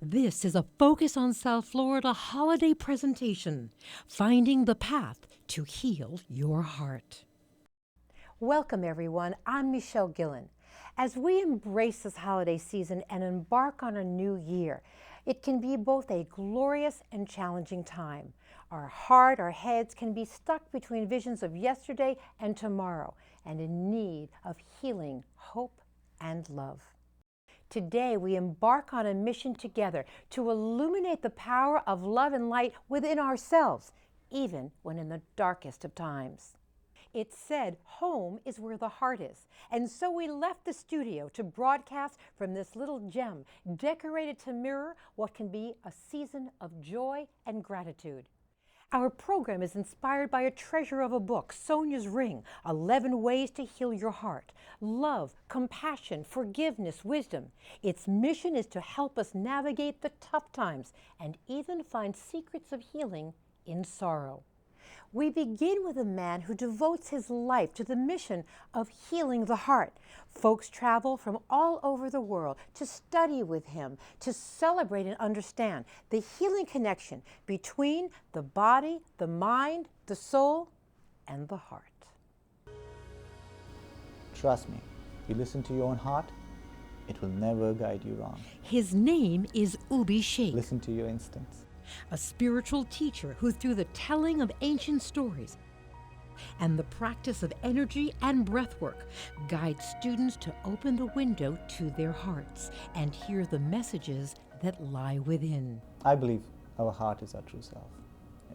This is a Focus on South Florida holiday presentation, finding the path to heal your heart. Welcome, everyone. I'm Michelle Gillen. As we embrace this holiday season and embark on a new year, it can be both a glorious and challenging time. Our heart, our heads can be stuck between visions of yesterday and tomorrow, and in need of healing, hope, and love. Today, we embark on a mission together to illuminate the power of love and light within ourselves, even when in the darkest of times. It's said home is where the heart is, and so we left the studio to broadcast from this little gem decorated to mirror what can be a season of joy and gratitude. Our program is inspired by a treasure of a book, Sonia's Ring, 11 Ways to Heal Your Heart. Love, compassion, forgiveness, wisdom. Its mission is to help us navigate the tough times and even find secrets of healing in sorrow. We begin with a man who devotes his life to the mission of healing the heart. Folks travel from all over the world to study with him, to celebrate and understand the healing connection between the body, the mind, the soul, and the heart. Trust me, if you listen to your own heart, it will never guide you wrong. His name is Ubi Sheikh. Listen to your instincts. A spiritual teacher who, through the telling of ancient stories and the practice of energy and breath work, guides students to open the window to their hearts and hear the messages that lie within. I believe our heart is our true self,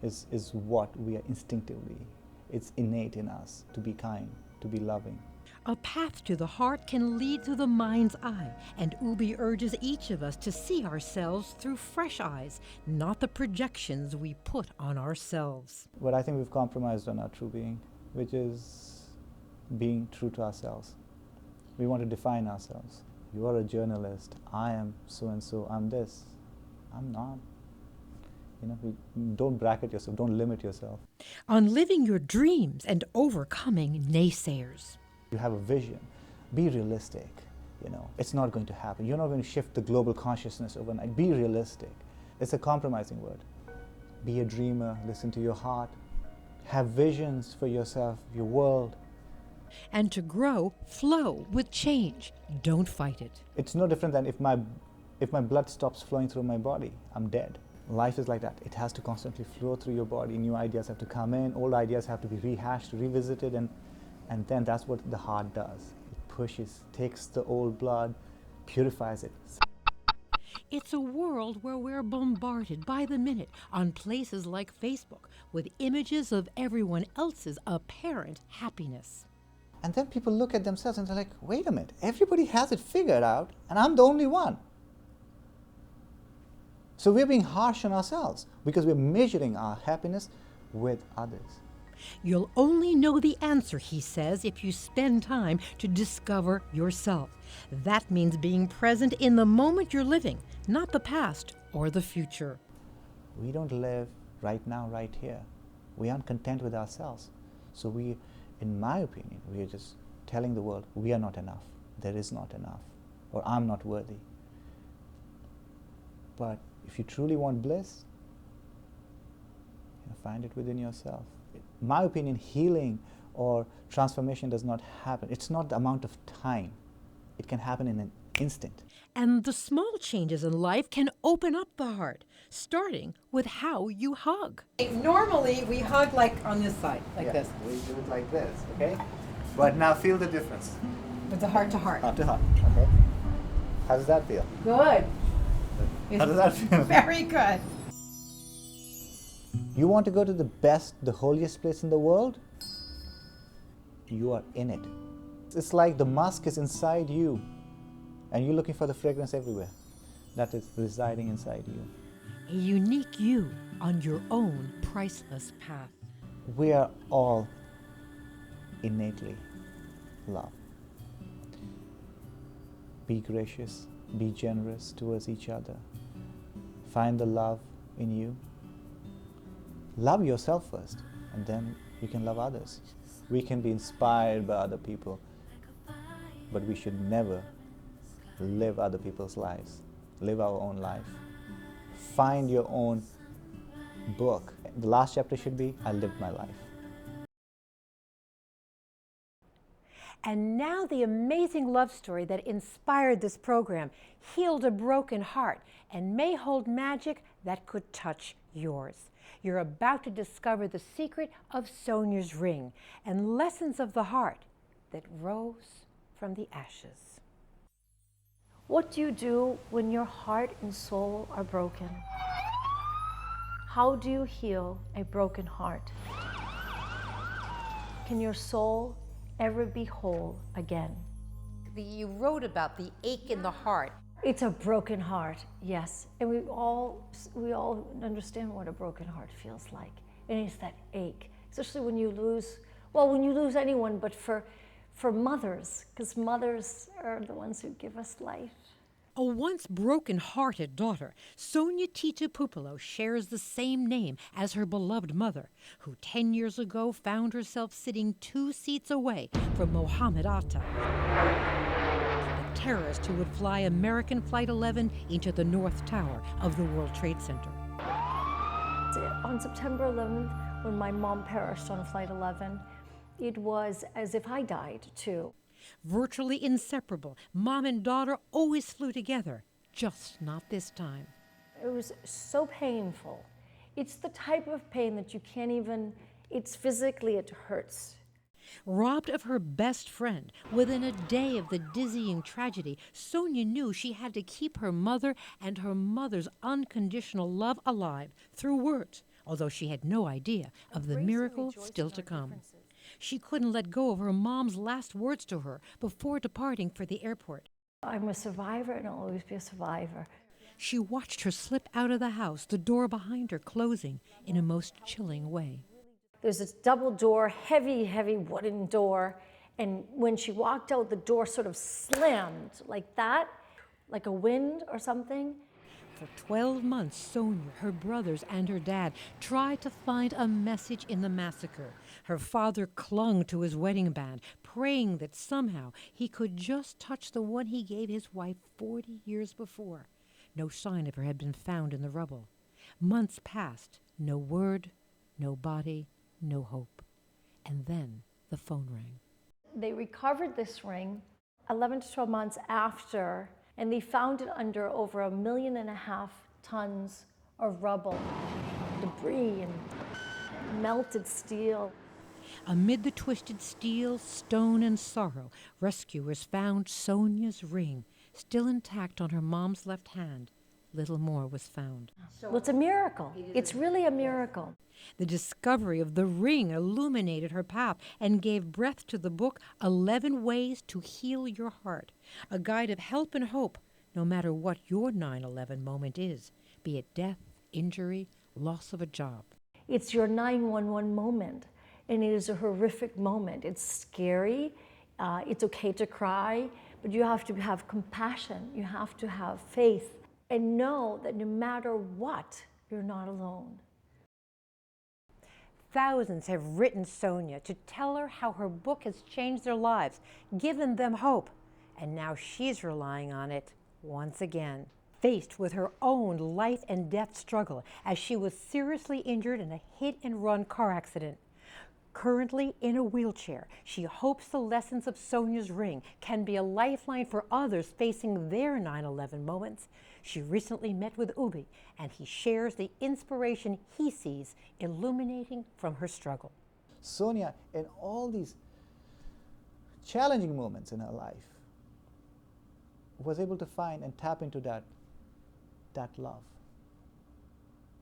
is what we are instinctively. It's innate in us to be kind, to be loving. A path to the heart can lead through the mind's eye, and Ubi urges each of us to see ourselves through fresh eyes, not the projections we put on ourselves. But I think we've compromised on our true being, which is being true to ourselves. We want to define ourselves. You are a journalist. I am so-and-so. I'm this. I'm not. Don't bracket yourself. Don't limit yourself. On living your dreams and overcoming naysayers. You have a vision. Be realistic. It's not going to happen. You're not going to shift the global consciousness overnight. Be realistic. It's a compromising word. Be a dreamer. Listen to your heart. Have visions for yourself, your world. And to grow, flow with change. Don't fight it. It's no different than if my blood stops flowing through my body, I'm dead. Life is like that. It has to constantly flow through your body. New ideas have to come in. Old ideas have to be rehashed, revisited, and then that's what the heart does. It pushes, takes the old blood, purifies it. It's a world where we're bombarded by the minute on places like Facebook with images of everyone else's apparent happiness. And then people look at themselves and they're like, wait a minute, everybody has it figured out and I'm the only one. So we're being harsh on ourselves because we're measuring our happiness with others. You'll only know the answer, he says, if you spend time to discover yourself. That means being present in the moment you're living, not the past or the future. We don't live right now, right here. We aren't content with ourselves. So in my opinion, we are just telling the world, we are not enough. There is not enough. Or I'm not worthy. But if you truly want bliss, find it within yourself. In my opinion, healing or transformation does not happen. It's not the amount of time. It can happen in an instant. And the small changes in life can open up the heart, starting with how you hug. Normally, we hug like on this side, like this. We do it like this, okay? But now feel the difference. With the heart to heart. Heart to heart, okay? How does that feel? Good. How does that feel? Very good. You want to go to the best, the holiest place in the world? You are in it. It's like the musk is inside you and you're looking for the fragrance everywhere. That is residing inside you. A unique you on your own priceless path. We are all innately love. Be gracious, be generous towards each other. Find the love in you. Love yourself first, and then you can love others. We can be inspired by other people, but we should never live other people's lives. Live our own life. find your own book. The last chapter should be, I lived my life. And now the amazing love story that inspired this program healed a broken heart and may hold magic that could touch yours. You're about to discover the secret of Sonia's ring and lessons of the heart that rose from the ashes. What do you do when your heart and soul are broken? How do you heal a broken heart? Can your soul ever be whole again? You wrote about the ache in the heart. It's a broken heart, yes. And we all understand what a broken heart feels like. And it's that ache, especially when you lose, well, when you lose anyone, but for mothers, because mothers are the ones who give us life. A once broken-hearted daughter, Sonia Tita Pupolo shares the same name as her beloved mother, who 10 years ago found herself sitting 2 seats away from Mohammed Atta, the terrorist who would fly American Flight 11 into the North Tower of the World Trade Center. On September 11th, when my mom perished on Flight 11, it was as if I died too. Virtually inseparable, mom and daughter always flew together, just not this time. It was so painful. It's the type of pain that you can't even, it's physically, it hurts. Robbed of her best friend, within a day of the dizzying tragedy, Sonia knew she had to keep her mother and her mother's unconditional love alive through words, although she had no idea of the miracle still to come. She couldn't let go of her mom's last words to her before departing for the airport. I'm a survivor and I'll always be a survivor. She watched her slip out of the house, the door behind her closing in a most chilling way. There's this double door, heavy, heavy wooden door, and when she walked out, the door sort of slammed like that, like a wind or something. For 12 months, Sonia, her brothers, and her dad tried to find a message in the massacre. Her father clung to his wedding band, praying that somehow he could just touch the one he gave his wife 40 years before. No sign of her had been found in the rubble. Months passed, no word, no body, no hope. And then the phone rang. They recovered this ring 11 to 12 months after, and they found it under over 1.5 million tons of rubble, debris, and melted steel. Amid the twisted steel, stone, and sorrow, rescuers found Sonia's ring, still intact on her mom's left hand. Little more was found. Well, it's a miracle. It's really a miracle. The discovery of the ring illuminated her path and gave breath to the book 11 Ways to Heal Your Heart, a guide of help and hope, no matter what your 9/11 moment is, be it death, injury, loss of a job. It's your 911 moment, and it is a horrific moment. It's scary. It's okay to cry, but you have to have compassion. You have to have faith and know that no matter what, you're not alone. Thousands have written Sonia to tell her how her book has changed their lives, given them hope, and now she's relying on it once again. Faced with her own life and death struggle as she was seriously injured in a hit-and-run car accident. Currently in a wheelchair, she hopes the lessons of Sonia's ring can be a lifeline for others facing their 9/11 moments. She recently met with Ubi, and he shares the inspiration he sees illuminating from her struggle. Sonia, in all these challenging moments in her life, was able to find and tap into that love.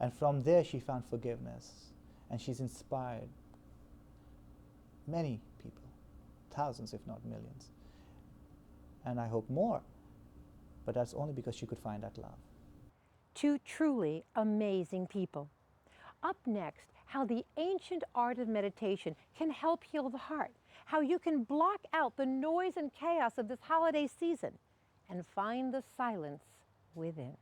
And from there she found forgiveness, and she's inspired many people, thousands if not millions, and I hope more, but that's only because she could find that love. Two truly amazing people. Up next, how the ancient art of meditation can help heal the heart, how you can block out the noise and chaos of this holiday season and find the silence within.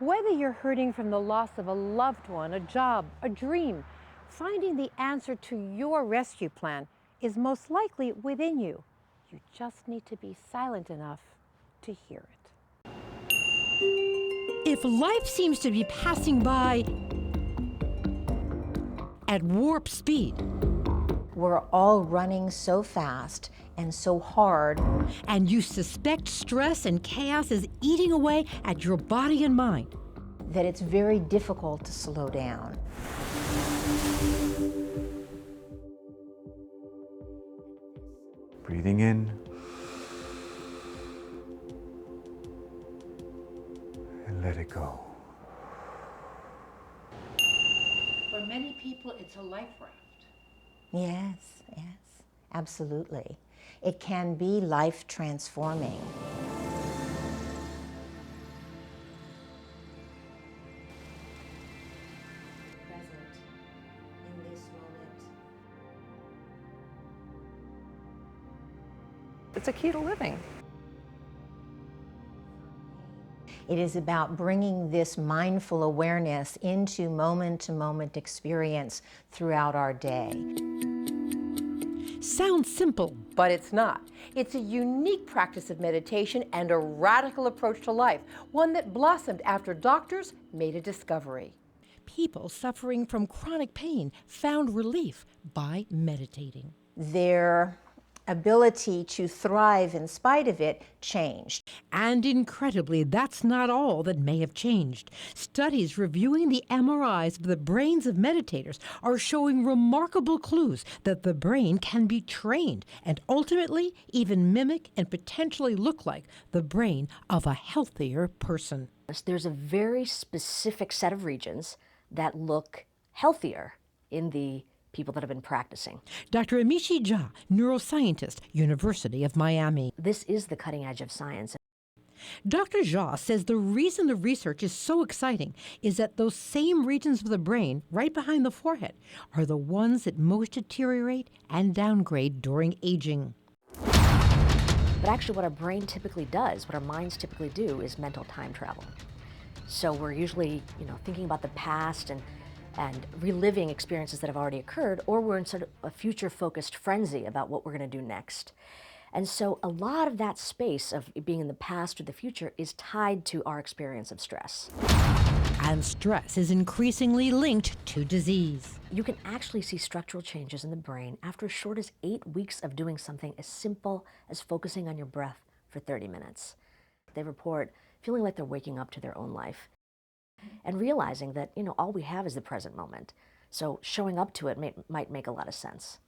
Whether you're hurting from the loss of a loved one, a job, a dream, finding the answer to your rescue plan is most likely within you. You just need to be silent enough to hear it. If life seems to be passing by at warp speed, We're all running so fast and so hard. and you suspect stress and chaos is eating away at your body and mind, That it's very difficult to slow down. Breathing in and let it go. for many people, it's a life raft. Yes, absolutely. It can be life transforming. Present in this moment. It's a key to living. It is about bringing this mindful awareness into moment-to-moment experience throughout our day. Sounds simple, but it's not. It's a unique practice of meditation and a radical approach to life, one that blossomed after doctors made a discovery. People suffering from chronic pain found relief by meditating. Their ability to thrive in spite of it changed. And incredibly, that's not all that may have changed. Studies reviewing the MRIs of the brains of meditators are showing remarkable clues that the brain can be trained and ultimately even mimic and potentially look like the brain of a healthier person. There's a very specific set of regions that look healthier in the people that have been practicing. Dr. Amishi Jha, neuroscientist, University of Miami. This is the cutting edge of science. Dr. Jha says the reason the research is so exciting is that those same regions of the brain, right behind the forehead, are the ones that most deteriorate and downgrade during aging. But actually what our brain typically does, what our minds typically do, is mental time travel. So we're usually, thinking about the past and reliving experiences that have already occurred, or we're in sort of a future-focused frenzy about what we're going to do next. And so a lot of that space of being in the past or the future is tied to our experience of stress. And stress is increasingly linked to disease. You can actually see structural changes in the brain after as short as 8 weeks of doing something as simple as focusing on your breath for 30 minutes. They report feeling like they're waking up to their own life and realizing that, all we have is the present moment. So showing up to it might make a lot of sense.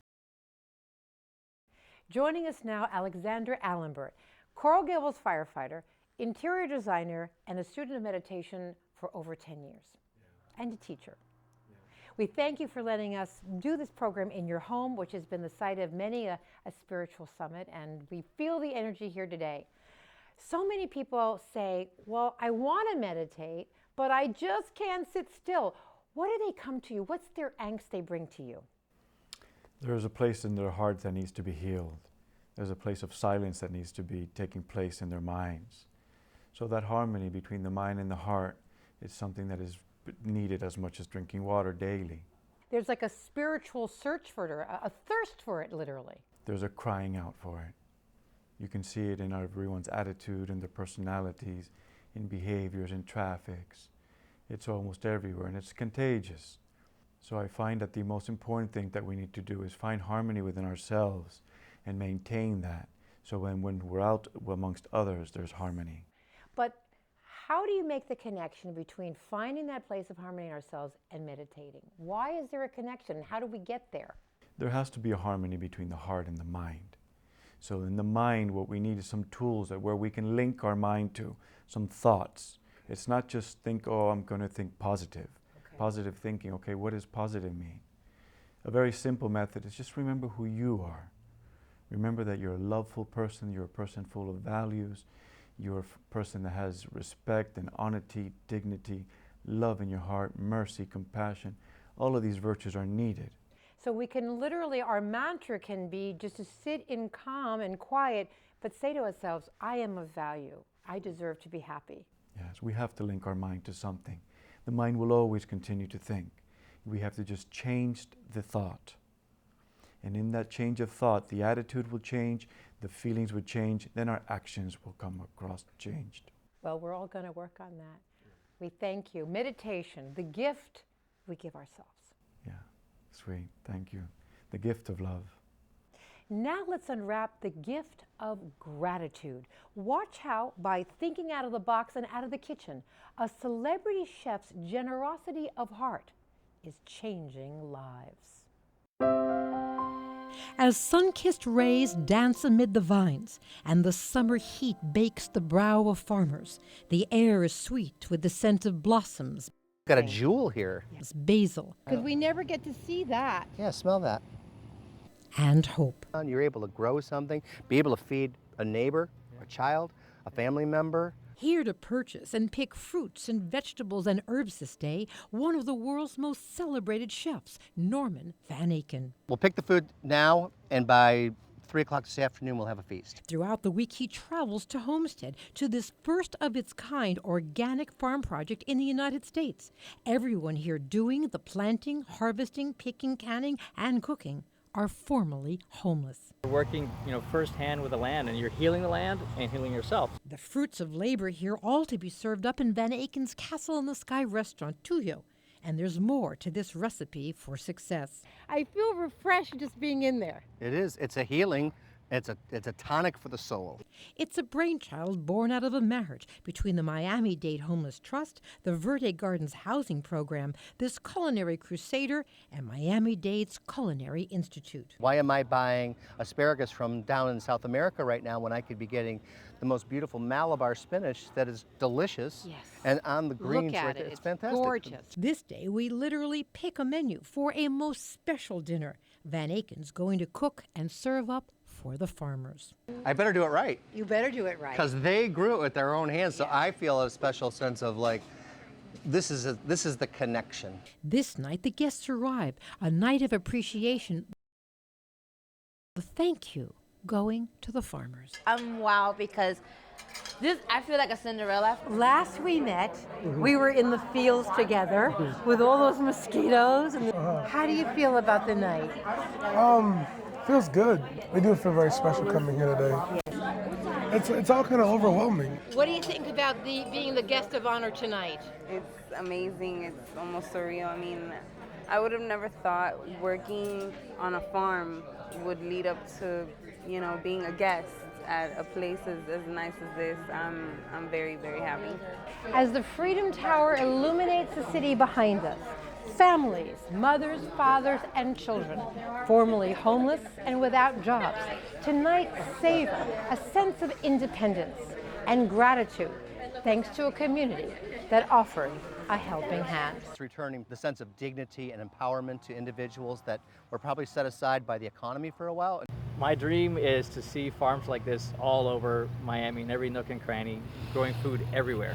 Joining us now, Alexandra Allenbert, Coral Gables firefighter, interior designer, and a student of meditation for over 10 years, and a teacher. We thank you for letting us do this program in your home, which has been the site of many a spiritual summit, and we feel the energy here today. So many people say, well, I want to meditate, but I just can't sit still. What do they come to you? What's their angst they bring to you? There's a place in their heart that needs to be healed. There's a place of silence that needs to be taking place in their minds. So that harmony between the mind and the heart is something that is needed as much as drinking water daily. There's like a spiritual search for it, a thirst for it, literally. There's a crying out for it. You can see it in everyone's attitude and their personalities, in behaviors, in traffics. It's almost everywhere, and it's contagious. So I find that the most important thing that we need to do is find harmony within ourselves and maintain that. So when we're out amongst others, there's harmony. But how do you make the connection between finding that place of harmony in ourselves and meditating? Why is there a connection? How do we get there? There has to be a harmony between the heart and the mind. So in the mind, what we need is some tools where we can link our mind to some thoughts. It's not just think, oh, I'm going to think positive. Okay. Positive thinking, okay, what does positive mean? A very simple method is just remember who you are. Remember that you're a loveful person, you're a person full of values, you're a person that has respect and honesty, dignity, love in your heart, mercy, compassion. All of these virtues are needed. So we can literally, our mantra can be just to sit in calm and quiet, but say to ourselves, I am of value. I deserve to be happy. Yes, we have to link our mind to something. The mind will always continue to think. We have to just change the thought. And in that change of thought, the attitude will change, the feelings will change, then our actions will come across changed. Well, we're all going to work on that. We thank you. Meditation, the gift we give ourselves. Yeah, sweet. Thank you. The gift of love. Now let's unwrap the gift of gratitude. Watch how, by thinking out of the box and out of the kitchen, a celebrity chef's generosity of heart is changing lives. As sun-kissed rays dance amid the vines and the summer heat bakes the brow of farmers, the air is sweet with the scent of blossoms. Got a jewel here. Yes, basil Because we never get to see that. Yeah, smell that. and hope. You're able to grow something, be able to feed a neighbor, a child, a family member. Here to purchase and pick fruits and vegetables and herbs this day, one of the world's most celebrated chefs, Norman Van Aken. We'll pick the food now, and by 3 o'clock this afternoon, we'll have a feast. Throughout the week, he travels to Homestead, to this first-of-its-kind organic farm project in the United States. Everyone here doing the planting, harvesting, picking, canning, and cooking are formerly homeless. You're working, firsthand with the land, and you're healing the land and healing yourself. The fruits of labor here all to be served up in Van Aken's Castle in the Sky restaurant, Tuyo. And there's more to this recipe for success. I feel refreshed just being in there. It is. It's a healing. It's a tonic for the soul. It's a brainchild born out of a marriage between the Miami-Dade Homeless Trust, the Verde Gardens Housing Program, this culinary crusader, and Miami-Dade's Culinary Institute. Why am I buying asparagus from down in South America right now when I could be getting the most beautiful Malabar spinach that is delicious? Yes. And on the greens Look at right there. it. It's fantastic. Gorgeous. This day, we literally pick a menu for a most special dinner. Van Aken's going to cook and serve up for the farmers. I better do it right. You better do it right. Because they grew it with their own hands, so I feel a special sense of like, this is the connection. This night, the guests arrive, a night of appreciation. The thank you going to the farmers. I'm wow because I feel like a Cinderella. Last we met, we were in the fields together with all those mosquitoes. And how do you feel about the night? Feels good. We do feel very special coming here today. It's all kind of overwhelming. What do you think about being the guest of honor tonight? It's amazing. It's almost surreal. I mean, I would have never thought working on a farm would lead up to, being a guest at a place as nice as this. I'm very, very happy. As the Freedom Tower illuminates the city behind us, families, mothers, fathers, and children, formerly homeless and without jobs, tonight savor a sense of independence and gratitude thanks to a community that offered a helping hand. It's returning the sense of dignity and empowerment to individuals that were probably set aside by the economy for a while. My dream is to see farms like this all over Miami, in every nook and cranny, growing food everywhere,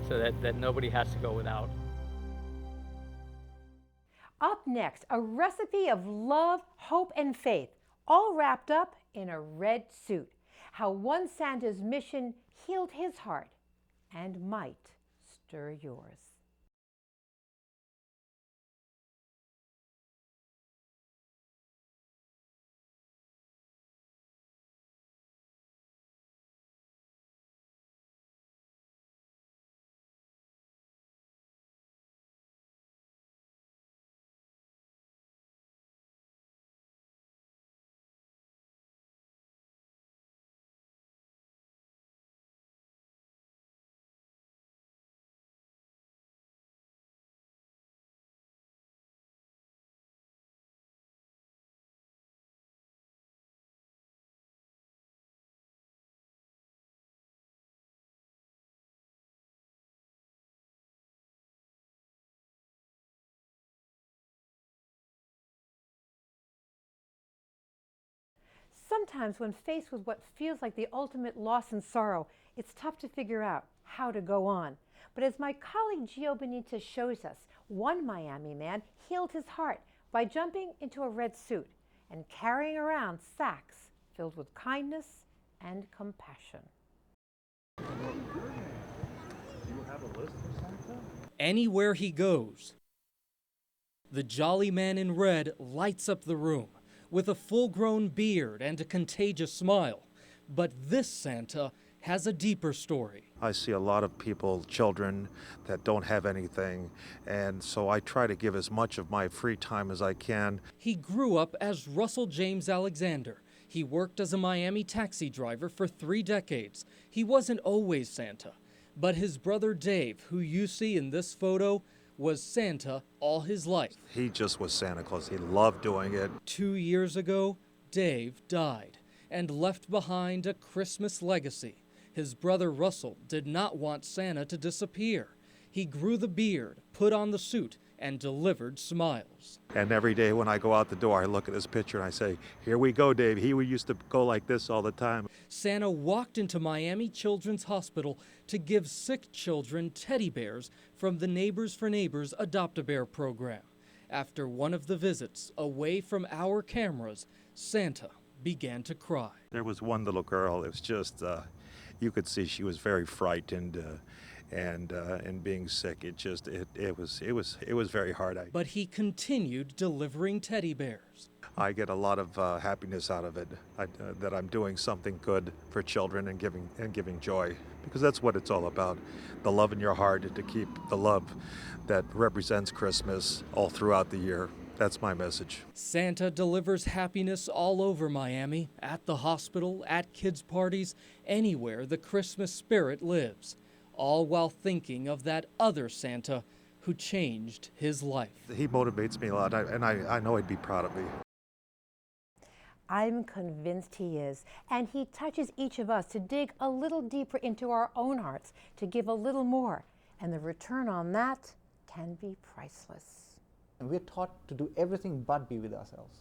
so that nobody has to go without. Up next, a recipe of love, hope, and faith, all wrapped up in a red suit. How one Santa's mission healed his heart and might stir yours. Sometimes when faced with what feels like the ultimate loss and sorrow, it's tough to figure out how to go on. But as my colleague Gio Benitez shows us, one Miami man healed his heart by jumping into a red suit and carrying around sacks filled with kindness and compassion. Anywhere he goes, the jolly man in red lights up the room with a full-grown beard and a contagious smile. But this Santa has a deeper story. I see a lot of people, children, that don't have anything, and so I try to give as much of my free time as I can. He grew up as Russell James Alexander. He worked as a Miami taxi driver for 3 decades. He wasn't always Santa, but his brother Dave, who you see in this photo, was Santa all his life. He just was Santa Claus. He loved doing it. 2 years ago, Dave died and left behind a Christmas legacy. His brother Russell did not want Santa to disappear. He grew the beard, put on the suit, and delivered smiles. And every day when I go out the door, I look at his picture and I say, "Here we go, Dave." He used to go like this all the time. Santa walked into Miami Children's Hospital to give sick children teddy bears from the Neighbors for Neighbors Adopt-A-Bear program. After one of the visits, away from our cameras, Santa began to cry. There was one little girl. It was just, you could see she was very frightened. And being sick, it was very hard. But he continued delivering teddy bears. I get a lot of happiness out of it, that I'm doing something good for children and giving joy, because that's what it's all about, the love in your heart, and to keep the love that represents Christmas all throughout the year. That's my message. Santa delivers happiness all over Miami, at the hospital, at kids' parties, anywhere the Christmas spirit lives. All while thinking of that other Santa who changed his life. He motivates me a lot, and I know he'd be proud of me. I'm convinced he is, and he touches each of us to dig a little deeper into our own hearts, to give a little more, and the return on that can be priceless. And we're taught to do everything but be with ourselves.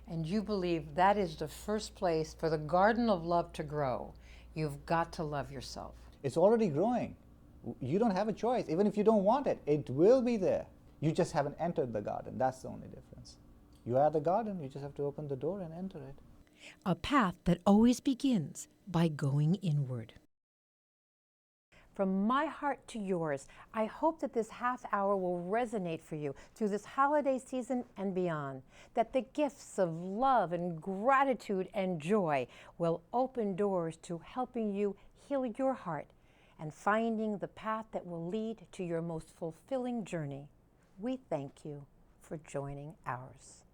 And you believe that is the first place for the garden of love to grow. You've got to love yourself. It's already growing. You don't have a choice. Even if you don't want it, it will be there. You just haven't entered the garden. That's the only difference. You are the garden. You just have to open the door and enter it. A path that always begins by going inward. From my heart to yours, I hope that this half hour will resonate for you through this holiday season and beyond, that the gifts of love and gratitude and joy will open doors to helping you heal your heart and finding the path that will lead to your most fulfilling journey. We thank you for joining ours.